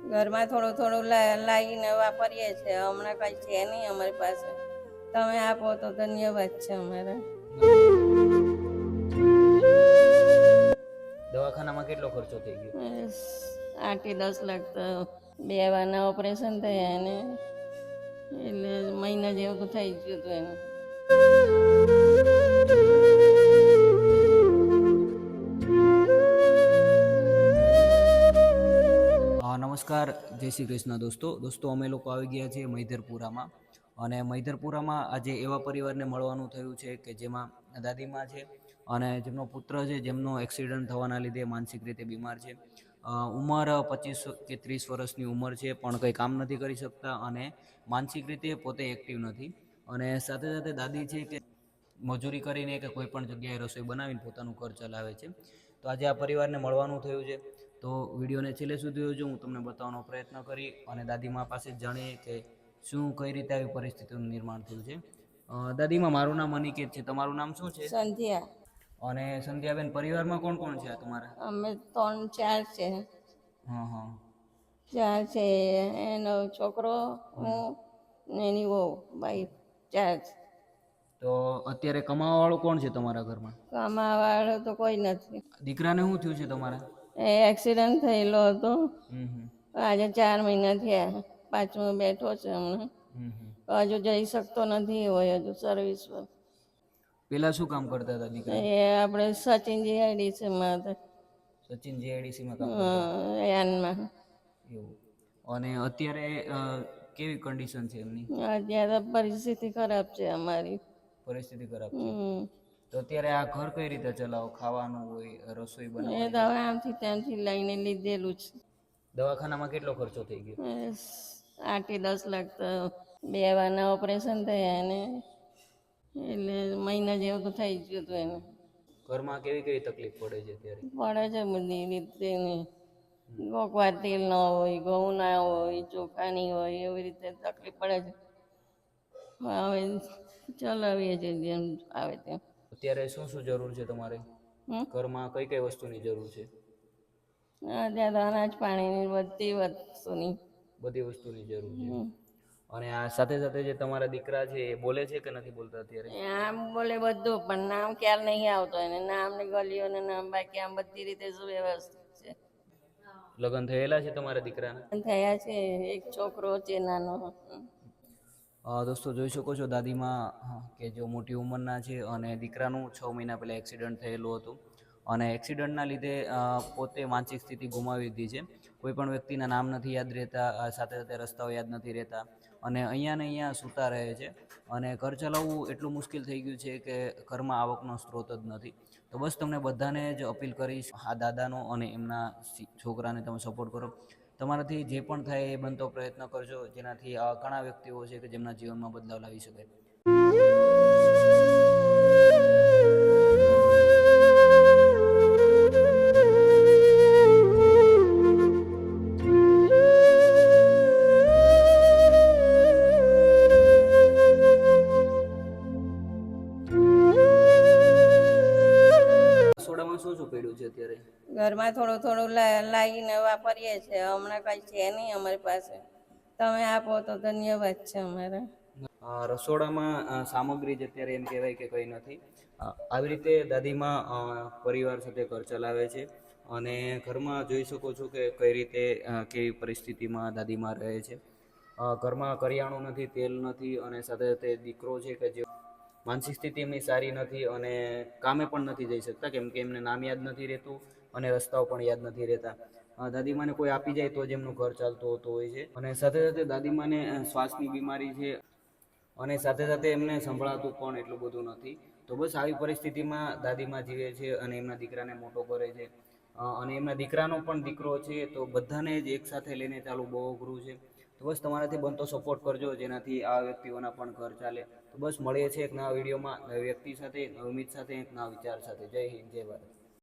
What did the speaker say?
ઘરમાં થોડું થોડું લાવીને વાપરીએ છીએ. હમણાં કંઈ છે નહીં અમારી પાસે. તમે આપો તો ધન્યવાદ છે અમારે. દવાખાનામાં કેટલો ખર્ચો થઈ ગયો? 8-10 લાખ તો 2 વારના ઓપરેશન થયા એને, એટલે મહિના જેવું તો થઈ ગયું હતું એનું. નમસ્કાર, જય શ્રી કૃષ્ણ દોસ્તો અમે લોકો આવી ગયા છીએ મૈધરપુરામાં. અને મૈધરપુરામાં આજે એવા પરિવારને મળવાનું થયું છે કે જેમાં દાદીમા છે અને જેમનો પુત્ર છે, જેમનો એક્સિડન્ટ થવાના લીધે માનસિક રીતે બીમાર છે. ઉંમર 25 કે 30 વર્ષની ઉંમર છે, પણ કંઈ કામ નથી કરી શકતા અને માનસિક રીતે પોતે એક્ટિવ નથી. અને સાથે સાથે દાદી છે કે મજૂરી કરીને કે કોઈ પણ જગ્યાએ રસોઈ બનાવીને પોતાનું ઘર ચલાવે છે. તો આજે આ પરિવારને મળવાનું થયું છે. તો વિડીયોને છેલ્લે સુધી જોજો. હું તમને બતાવવાનો પ્રયત્ન કરી અને દાદીમા પાસે જાણીએ કે શું કઈ રીતે આવી પરિસ્થિતિનું નિર્માણ થયું છે. દાદીમા, મારું નામ અનિકેત છે. તમારું નામ શું છે? સંધ્યા. અને સંધ્યાબેન, પરિવારમાં કોણ કોણ છે તમારા? અમે 3-4 છે. હા હા. 4 છે. એનો છોકરો, હું ને એની વહુ, ભાઈ 4 છે. તો અત્યારે કમાવા વાળું કોણ છે તમારા ઘરમાં? કમાવા વાળો તો કોઈ નથી. દીકરાને શું થયું છે તમારા? એ એક્સિડન્ટ થયેલો હતો. આજે 4 મહિના થયા. 5મો બેઠો છે હમણાં. હજુ જઈ શકતો નથી હોય, હજુ સર્વિસ પર. પેલા શું કામ કરતા હતા દીકરા? એ આપણે સચિન જીઆઈડીસીમાં હતા. સચિન જીઆઈડીસીમાં કામ કરતા યાનમાં. એવું. અને અત્યારે કેવી કન્ડિશન છે એમની? અત્યારે પરિસ્થિતિ ખરાબ છે અમારી. પરિસ્થિતિ ખરાબ છે. તો અત્યારે આ ઘર કઈ રીતે ચલાવો? ખાવાનું હોય, રસોઈ એ બનાવવાની? તો હવે આમથી ત્યાંથી લઈને લીધેલું છે. દવાખાનામાં કેટલો ખર્ચો થઈ ગયો? 8-10 લાખ તો 2 વારના ઓપરેશન થયા એને, એટલે મહિના જેવું તો થઈ ગયું હતું એનું. ઘરમાં કેવી કેવી તકલીફ પડે છે અત્યારે? પડે છે બધી રીતે. કોકવાર તેલ ના હોય, ઘઉં ના હોય, ચોખા નહીં હોય, એવી રીતે તકલીફ પડે છે. હવે ચલાવીએ છીએ જેમ આવે તેમ. અત્યારે શું શું જરૂર છે તમારે? ઘરમાં કઈ કઈ વસ્તુની જરૂર છે? અત્યારે તો અનાજ પાણીની બધી વસ્તુની. બધી વસ્તુની જરૂર છે. અને આ સાથે સાથે જે તમારા દીકરા છે એ બોલે છે કે નથી બોલતા અત્યારે? આમ બોલે બધું, પણ નામ ખ્યાલ નહીં આવતો એને. નામ ને ગલીઓને નામ, બાકી આમ બધી રીતે સુવ્યવસ્થિત છે. લગ્ન થયેલા છે તમારા દીકરાના? થયા છે. એક છોકરો છે નાનો. દોસ્તો જોઈ શકો છો દાદીમાં કે જો મોટી ઉંમરના છે અને દીકરાનું 6 મહિના પહેલાં એક્સિડન્ટ થયેલું હતું. અને એક્સિડન્ટના લીધે પોતે માનસિક સ્થિતિ ગુમાવી દીધી છે. કોઈ પણ વ્યક્તિના નામ નથી યાદ રહેતા, સાથે સાથે રસ્તાઓ યાદ નથી રહેતા અને અહીંયા ને અહીંયા સૂતા રહે છે. અને ઘર ચલાવવું એટલું મુશ્કેલ થઈ ગયું છે કે ઘરમાં આવકનો સ્ત્રોત જ નથી. તો બસ તમને બધાને જ અપીલ કરીશ, આ દાદાનો અને એમના છોકરાને તમે સપોર્ટ કરો. તમારાથી જે પણ થાય એ બનતો પ્રયત્ન કરજો, જેનાથી ઘણા વ્યક્તિઓ છે કે જેમના જીવનમાં બદલાવ લાવી શકે. રસોડામાં શું શું પડ્યું છે અત્યારે? ઘરમાં થોડું થોડું લાવીને વાપરીએ છીએ. હમણાં કંઈ છે નહીં અમારી પાસે. તમે આપો તો ધન્યવાદ છે અમારે. રસોડામાં સામગ્રી જ અત્યારે એમ કહેવાય કે કંઈ નથી. આવી રીતે દાદીમાં પરિવાર સાથે ઘર ચલાવે છે. અને ઘરમાં જોઈ શકો છો કે કઈ રીતે કેવી પરિસ્થિતિમાં દાદીમાં રહે છે. ઘરમાં કરિયાણું નથી, તેલ નથી અને સાથે સાથે દીકરો છે કે જે માનસિક સ્થિતિ એમની સારી નથી અને કામે પણ નથી જઈ શકતા, કેમ કે એમને નામ યાદ નથી રહેતું અને રસ્તાઓ પણ યાદ નથી રહેતા. દાદીમાને કોઈ આપી જાય તો જ એમનું ઘર ચાલતું હોતું હોય છે. અને સાથે સાથે દાદીમાને શ્વાસની બીમારી છે અને સાથે સાથે એમને સંભળાતું પણ એટલું બધું નથી. તો બસ આવી પરિસ્થિતિમાં દાદીમા જીવે છે અને એમના દીકરાને મોટો કરે છે. અને એમના દીકરાનો પણ દીકરો છે, તો બધાને જ એક સાથે લઈને ચાલવું બહુ અઘરું છે. તો બસ તમારાથી બનતો સપોર્ટ કરજો, જેનાથી આ વ્યક્તિઓના પણ ઘર ચાલે. તો બસ મળીએ છીએ એક નવા વિડીયોમાં, નવી વ્યક્તિ સાથે, નવી ઉમ્મીદ સાથે, એક નવા વિચાર સાથે. જય હિન્દ, જય ભારત.